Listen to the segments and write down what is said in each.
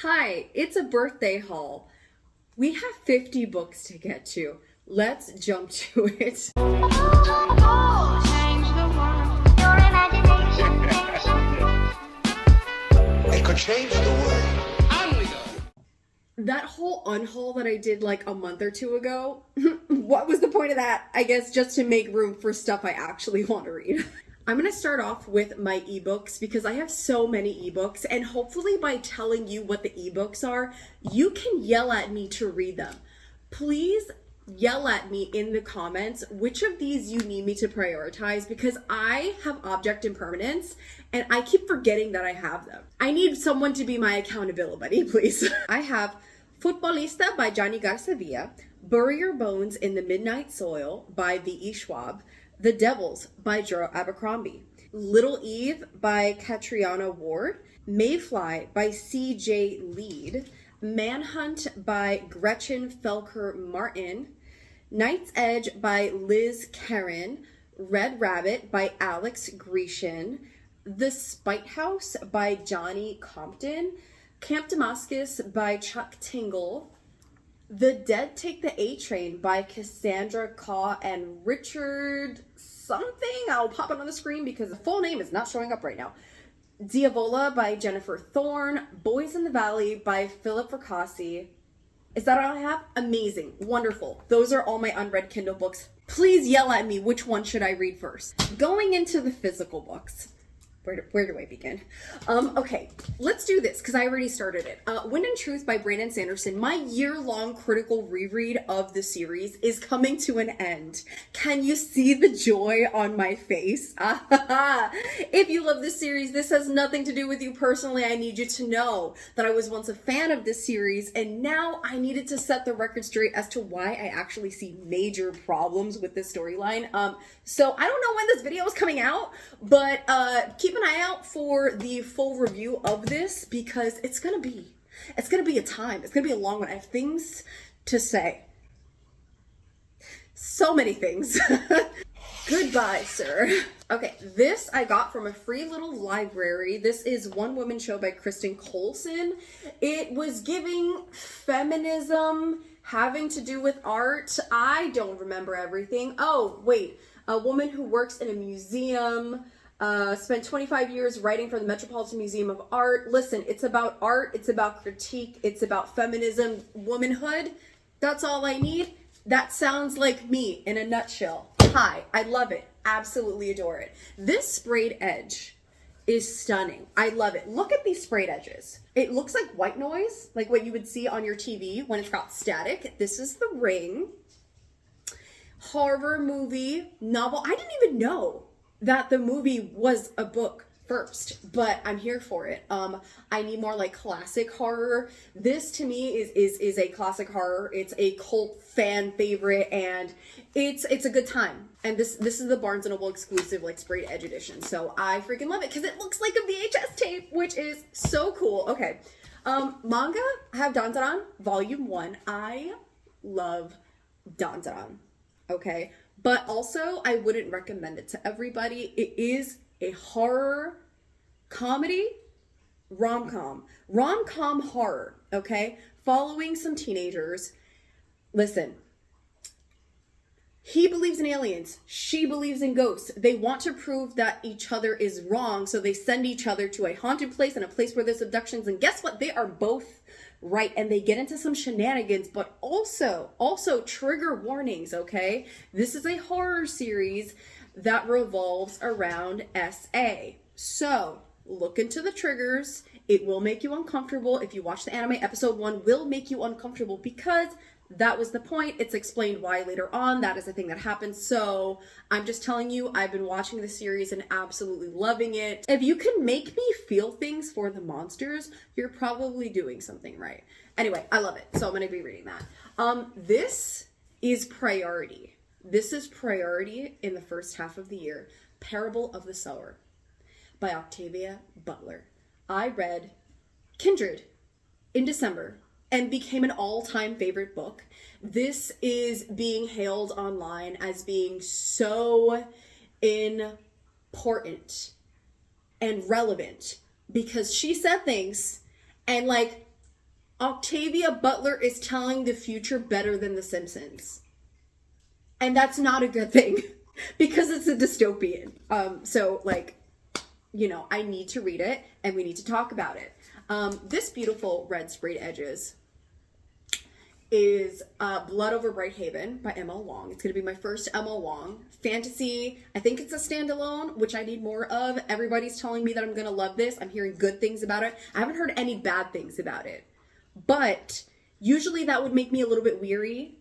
Hi, it's a birthday haul. We have 50 books to get to. Let's jump to it. It could change the world. That whole unhaul that I did like a month or two ago, what was the point of that? I guess just to make room for stuff I actually want to read. I'm going to start off with my ebooks because I have so many ebooks, and hopefully by telling you what the ebooks are, you can yell at me to read them. Please yell at me in the comments which of these you need me to prioritize, because I have object impermanence and I keep forgetting that I have them. I need someone to be my accountability buddy, please. I have Futbolista by Johnny Garcia, Bury Your Bones in the Midnight Soil by V.E. Schwab, The Devils by Jero Abercrombie, Little Eve by Catriona Ward, Mayfly by C.J. Lead, Manhunt by Gretchen Felker Martin, Night's Edge by Liz Karen, Red Rabbit by Alex Grecian, The Spite House by Johnny Compton, Camp Damascus by Chuck Tingle, The Dead Take the A Train by Cassandra Kaw and Richard something. I'll pop it on the screen because the full name is not showing up right now. Diavola by Jennifer Thorne, Boys in the Valley by Philip Fracassi. Is that all I have? Amazing. Wonderful. Those are all my unread Kindle books. Please yell at me which one should I read first. Going into the physical books. Where do I begin? Okay, let's do this because I already started it. Wind and Truth by Brandon Sanderson. My year-long critical reread of the series is coming to an end. Can you see the joy on my face? If you love this series, this has nothing to do with you personally. I need you to know that I was once a fan of this series, and now I needed to set the record straight as to why I actually see major problems with this storyline. So I don't know when this video is coming out, but keep an eye out for the full review of this because it's gonna be a time. It's gonna be a long one. I have things to say. So many things. Goodbye, sir. Okay, this I got from a free little library. This is One Woman Show by Kristen Colson. It was giving feminism, having to do with art. I don't remember everything. Oh, wait. A woman who works in a museum, spent 25 years writing for the Metropolitan Museum of Art. Listen, it's about art, it's about critique, it's about feminism, womanhood. That's all I need. That sounds like me in a nutshell. Hi, I love it. Absolutely adore it. This sprayed edge is stunning. I love it. Look at these sprayed edges. It looks like white noise, like what you would see on your TV when it's got static. This is The Ring. Horror movie, novel. I didn't even know that the movie was a book first, but I'm here for it. I need more like classic horror. This to me is a classic horror. It's a cult fan favorite, and it's a good time. And this is the Barnes & Noble exclusive like sprayed edge edition. So I freaking love it because it looks like a VHS tape, which is so cool. Okay. Manga, I have Danzaran Volume 1. I love Danzaran. Okay. But also I wouldn't recommend it to everybody. It is a horror comedy rom-com horror. Okay. Following some teenagers. Listen. He believes in aliens. She believes in ghosts. They want to prove that each other is wrong, so they send each other to a haunted place and a place where there's abductions. And guess what? They are both right, and they get into some shenanigans, but also trigger warnings, okay? This is a horror series that revolves around SA. So look into the triggers. It will make you uncomfortable. If you watch the anime, episode 1 will make you uncomfortable because that was the point. It's explained why later on. That is the thing that happens. So I'm just telling you, I've been watching the series and absolutely loving it. If you can make me feel things for the monsters, you're probably doing something right. Anyway, I love it. So I'm going to be reading that. This is Priority. This is Priority in the first half of the year. Parable of the Sower by Octavia Butler. I read Kindred in December and became an all-time favorite book. This is being hailed online as being so important and relevant because she said things and like Octavia Butler is telling the future better than The Simpsons. And that's not a good thing because it's a dystopian. So like, you know, I need to read it and we need to talk about it. This beautiful red sprayed edges is Blood Over Brighthaven by Emma Wong. It's going to be my first Emma Wong fantasy. I think it's a standalone, which I need more of. Everybody's telling me that I'm going to love this. I'm hearing good things about it. I haven't heard any bad things about it. But usually that would make me a little bit weary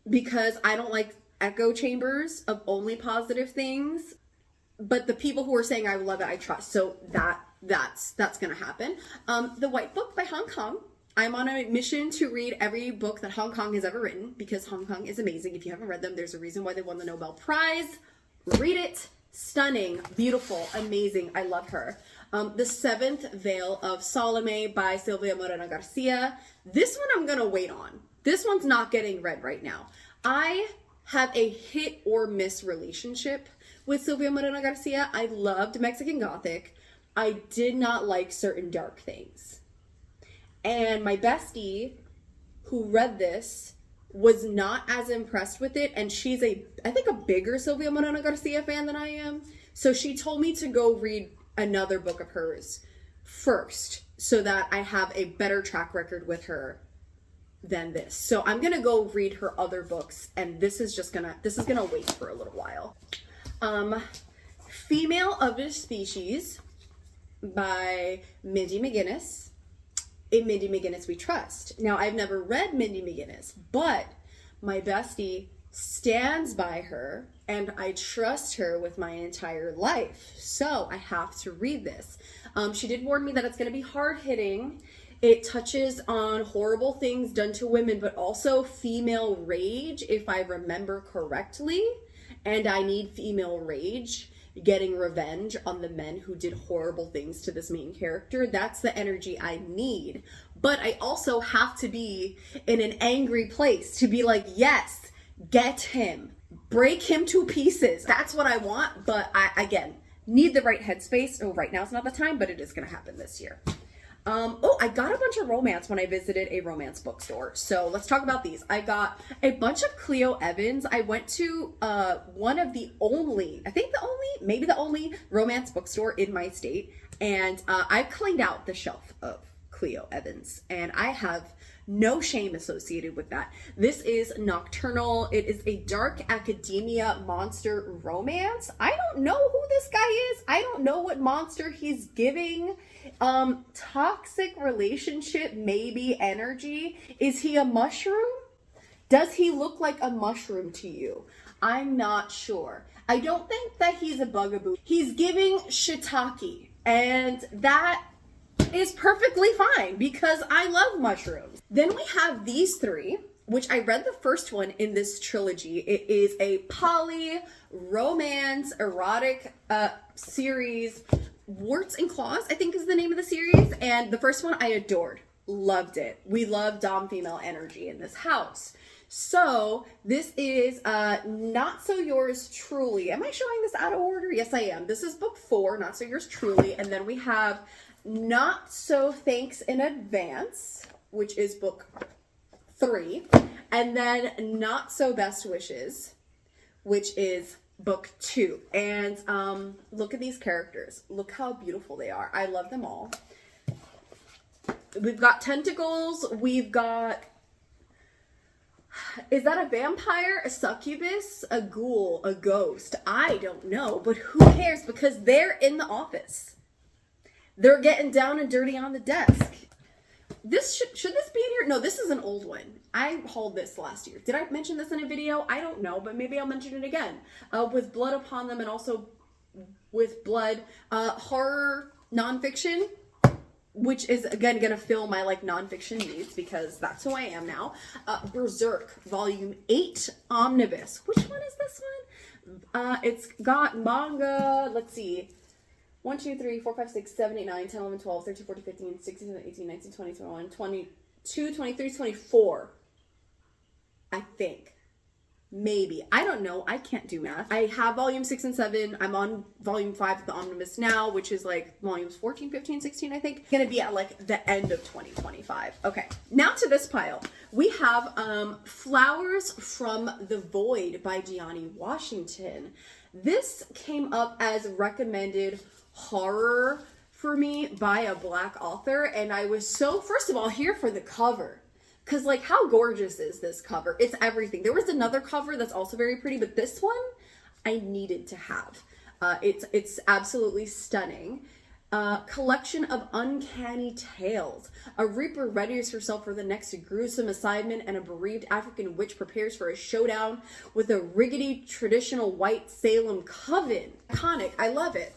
because I don't like echo chambers of only positive things. But the people who are saying I love it, I trust. So that's going to happen. The White Book by Hong Kong. I'm on a mission to read every book that Hong Kong has ever written because Hong Kong is amazing. If you haven't read them, there's a reason why they won the Nobel Prize. Read it. Stunning, beautiful, amazing. I love her. The Seventh Veil of Salome by Silvia Moreno Garcia. This one I'm going to wait on. This one's not getting read right now. I have a hit or miss relationship with Silvia Moreno Garcia. I loved Mexican Gothic. I did not like certain dark things. And my bestie who read this was not as impressed with it, and she's I think a bigger Silvia Moreno Garcia fan than I am. So she told me to go read another book of hers first so that I have a better track record with her than this. So I'm gonna go read her other books, and this is gonna wait for a little while. Female of the Species by Mindy McGinnis. In Mindy McGinnis We Trust. Now, I've never read Mindy McGinnis, but my bestie stands by her and I trust her with my entire life. So I have to read this. She did warn me that it's going to be hard-hitting. It touches on horrible things done to women, but also female rage, if I remember correctly. And I need female rage, getting revenge on the men who did horrible things to this main character. That's the energy I need. But I also have to be in an angry place to be like, yes, get him, break him to pieces. That's what I want. But I, again, need the right headspace. Oh, right now it's not the time, but it is going to happen this year. I got a bunch of romance when I visited a romance bookstore. So let's talk about these. I got a bunch of Cleo Evans. I went to one of the only, maybe the only romance bookstore in my state. And I cleaned out the shelf of Cleo Evans. And I have no shame associated with that. This is Nocturnal. It is a dark academia monster romance. I don't know who this guy is. I don't know what monster he's giving. Toxic relationship, maybe energy. Is he a mushroom? Does he look like a mushroom to you? I'm not sure. I don't think that he's a bugaboo. He's giving shiitake, and that is perfectly fine because I love mushrooms. Then we have these three, which I read the first one in this trilogy. It is a poly romance erotic series. Warts and Claws, I think is the name of the series. And the first one I adored. Loved it. We love dom female energy in this house. So this is Not So Yours Truly. Am I showing this out of order? Yes, I am. This is book 4, Not So Yours Truly. And then we have Not So Thanks in Advance, which is book 3. And then Not So Best Wishes, which is book 2. And look at these characters. Look how beautiful they are. I love them all. We've got tentacles. We've got, is that a vampire, a succubus, a ghoul, a ghost? I don't know, but who cares because they're in the office. They're getting down and dirty on the desk. This should this be in here? No, this is an old one. I hauled this last year. Did I mention this in a video? I don't know, but maybe I'll mention it again. With blood upon them and also with blood. Horror nonfiction, which is again gonna fill my like nonfiction needs because that's who I am now. Berserk Volume 8 Omnibus. Which one is this one? It's got manga, let's see. 1, 2, 3, 4, 5, 6, 7, 8, 9, 10, 11, 12, 13, 14, 15, 16, 17, 18, 19, 20, 21, 22, 23, 24. I think. Maybe. I don't know. I can't do math. I have volume 6 and 7. I'm on volume 5 of the Omnibus now, which is like volumes 14, 15, 16, I think. Gonna be at like the end of 2025. Okay, now to this pile. We have Flowers from the Void by Gianni Washington. This came up as recommended horror for me by a Black author, and I was so, first of all, here for the cover. Because, like, how gorgeous is this cover? It's everything. There was another cover that's also very pretty, but this one I needed to have. It's absolutely stunning. Collection of uncanny tales. A reaper readies herself for the next gruesome assignment, and a bereaved African witch prepares for a showdown with a rickety traditional white Salem coven. Iconic. I love it.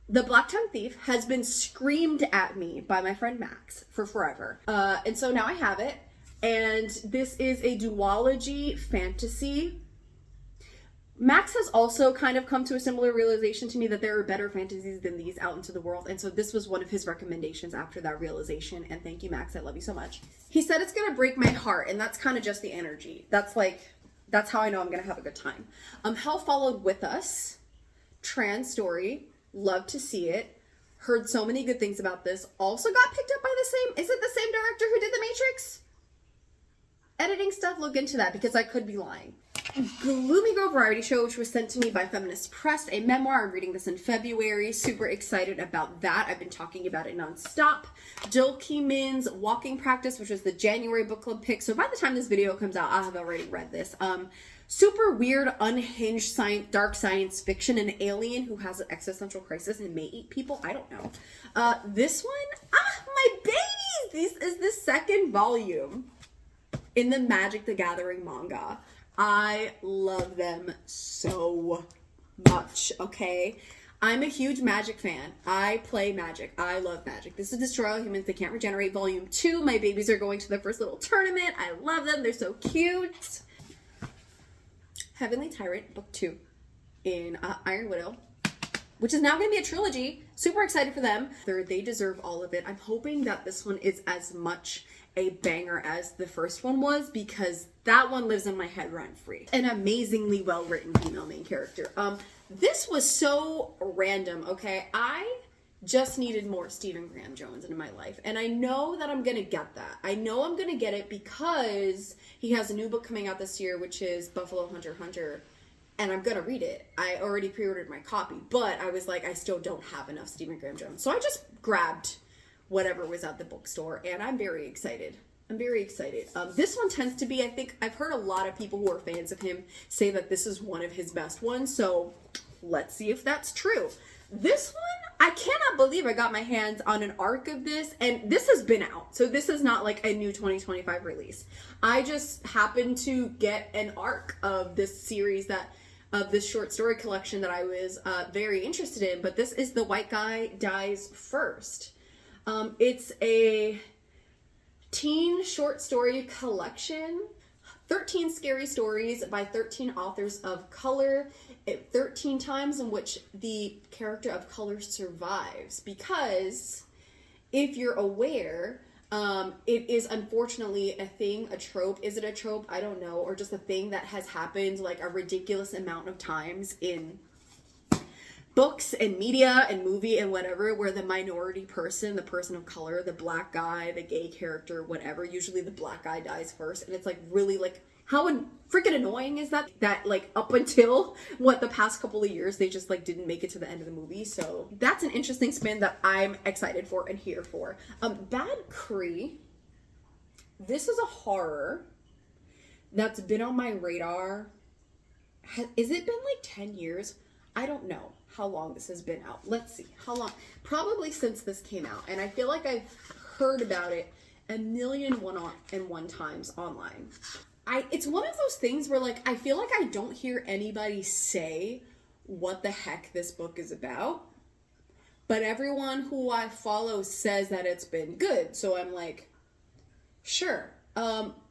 The Black Tongue Thief has been screamed at me by my friend Max for forever. And so now I have it. And this is a duology fantasy. Max has also kind of come to a similar realization to me that there are better fantasies than these out into the world. And so this was one of his recommendations after that realization. And thank you, Max. I love you so much. He said it's going to break my heart. And that's kind of just the energy. That's how I know I'm going to have a good time. Hell Followed With Us. Trans story. Love to see it. Heard so many good things about this. Also got picked up by the same, is it the same director who did The Matrix? Editing stuff, look into that because I could be lying. Gloomy Girl Variety Show, which was sent to me by Feminist Press, a memoir. I'm reading this in February. Super excited about that. I've been talking about it nonstop. Dolki Min's Walking Practice, which was the January book club pick. So by the time this video comes out, I'll have already read this. Super weird, unhinged dark science fiction. An alien who has an existential crisis and may eat people. I don't know. This one, my babies! This is the second volume in the Magic the Gathering manga. I love them so much, okay? I'm a huge Magic fan. I play Magic. I love Magic. This is Destroy All Humans They Can't Regenerate Volume 2. My babies are going to their first little tournament. I love them. They're so cute. Heavenly Tyrant, Book 2 in Iron Widow, which is now going to be a trilogy. Super excited for them. They deserve all of it. I'm hoping that this one is as much a banger as the first one was, because that one lives in my head rent-free. An amazingly well-written female main character. This was so random, okay? I just needed more Stephen Graham Jones in my life, and I know that I'm gonna get that. I know I'm gonna get it because he has a new book coming out this year, which is Buffalo Hunter Hunter, and I'm gonna read it. I already pre-ordered my copy, but I was like, I still don't have enough Stephen Graham Jones. So I just grabbed whatever was at the bookstore, and I'm very excited. I'm very excited. This one tends to be, I think, I've heard a lot of people who are fans of him say that this is one of his best ones, so let's see if that's true. This one, I cannot believe I got my hands on an arc of this, and this has been out, so this is not like a new 2025 release. I just happened to get an arc of this series of this short story collection that I was very interested in, but this is The White Guy Dies First. It's a teen short story collection, 13 scary stories by 13 authors of color, 13 times in which the character of color survives. Because if you're aware, it is unfortunately a thing, a trope. Is it a trope? I don't know. Or just a thing that has happened like a ridiculous amount of times in books and media and movie and whatever, where the minority person, the person of color, the black guy, the gay character, whatever, usually the black guy dies first. And it's like really like, how freaking annoying is that? That like up until the past couple of years, they just like didn't make it to the end of the movie. So that's an interesting spin that I'm excited for and here for. Bad Cree. This is a horror that's been on my radar. Is it been like 10 years? I don't know how long this has been out. Let's see. How long? Probably since this came out. And I feel like I've heard about it a million and one times online. It's one of those things where like I feel like I don't hear anybody say what the heck this book is about. But everyone who I follow says that it's been good. So I'm like, sure.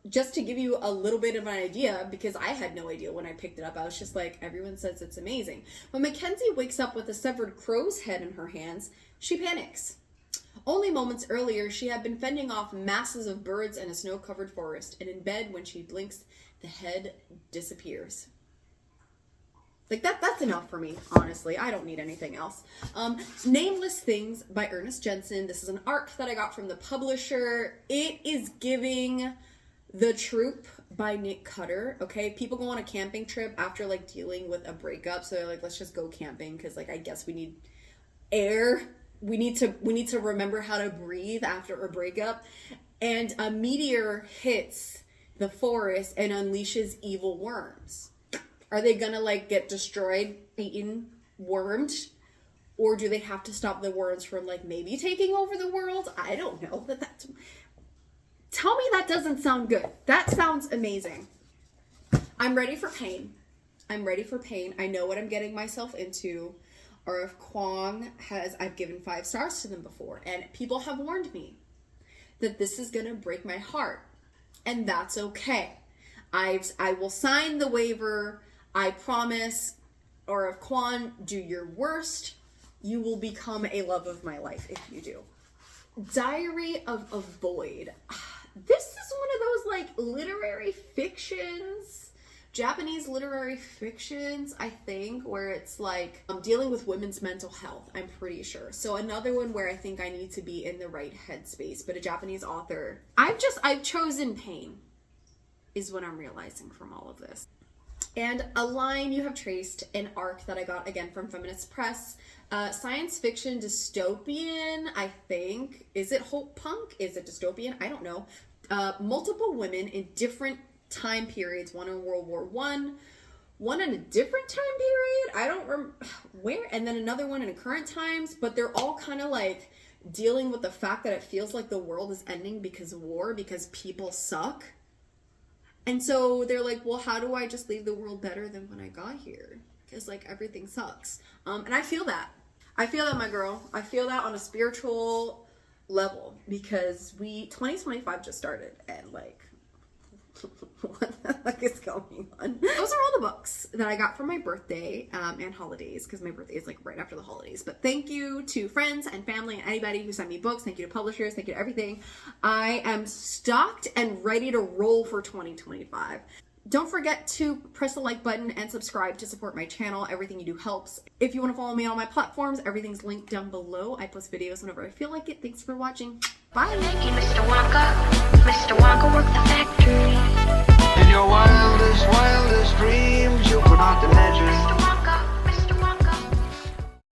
Just to give you a little bit of an idea, because I had no idea when I picked it up. I was just like, everyone says it's amazing. When Mackenzie wakes up with a severed crow's head in her hands, she panics. Only moments earlier, she had been fending off masses of birds in a snow-covered forest, and in bed, when she blinks, the head disappears. Like, that's enough for me, honestly. I don't need anything else. Nameless Things by Ernest Jensen. This is an arc that I got from the publisher. It is giving The Troop by Nick Cutter. Okay, people go on a camping trip after, like, dealing with a breakup. So they're like, let's just go camping because, like, I guess we need air. We need to remember how to breathe after a breakup. And a meteor hits the forest and unleashes evil worms. Are they gonna, like, get destroyed, eaten, wormed? Or do they have to stop the worms from, like, maybe taking over the world? I don't know. But that's... Tell me that doesn't sound good. That sounds amazing. I'm ready for pain. I'm ready for pain. I know what I'm getting myself into. R.F. Kuang I've given 5 stars to them before. And people have warned me that this is gonna break my heart. And that's okay. I will sign the waiver. I promise, R.F. Kuang, do your worst. You will become a love of my life if you do. Diary of a Void. This is one of those, like, literary fictions, Japanese literary fictions, I think, where it's like dealing with women's mental health, I'm pretty sure. So another one where I think I need to be in the right headspace, but a Japanese author. I've chosen pain, is what I'm realizing from all of this. And A Line You Have Traced, an arc that I got again from Feminist Press. Science fiction dystopian, I think. Is it hope punk? Is it dystopian? I don't know. Multiple women in different time periods. One in World War I, one in a different time period. I don't remember where. And then another one in current times. But they're all kind of like dealing with the fact that it feels like the world is ending because of war, because people suck. And so they're like, well, how do I just leave the world better than when I got here? Because, like, everything sucks. And I feel that. I feel that, my girl. I feel that on a spiritual level. Because 2025 just started. And, like, what the fuck is going on? Those are all the books that I got for my birthday and holidays, because my birthday is like right after the holidays. But thank you to friends and family and anybody who sent me books. Thank you to publishers. Thank you to everything. I am stocked and ready to roll for 2025. Don't forget to press the like button and subscribe to support my channel. Everything you do helps. If you want to follow me on all my platforms, everything's linked down below. I post videos whenever I feel like it. Thanks for watching. Bye. Thank you, Mr. Wonka. Mr. Wonka worked the factory. In your wildest dreams, you put out the legend.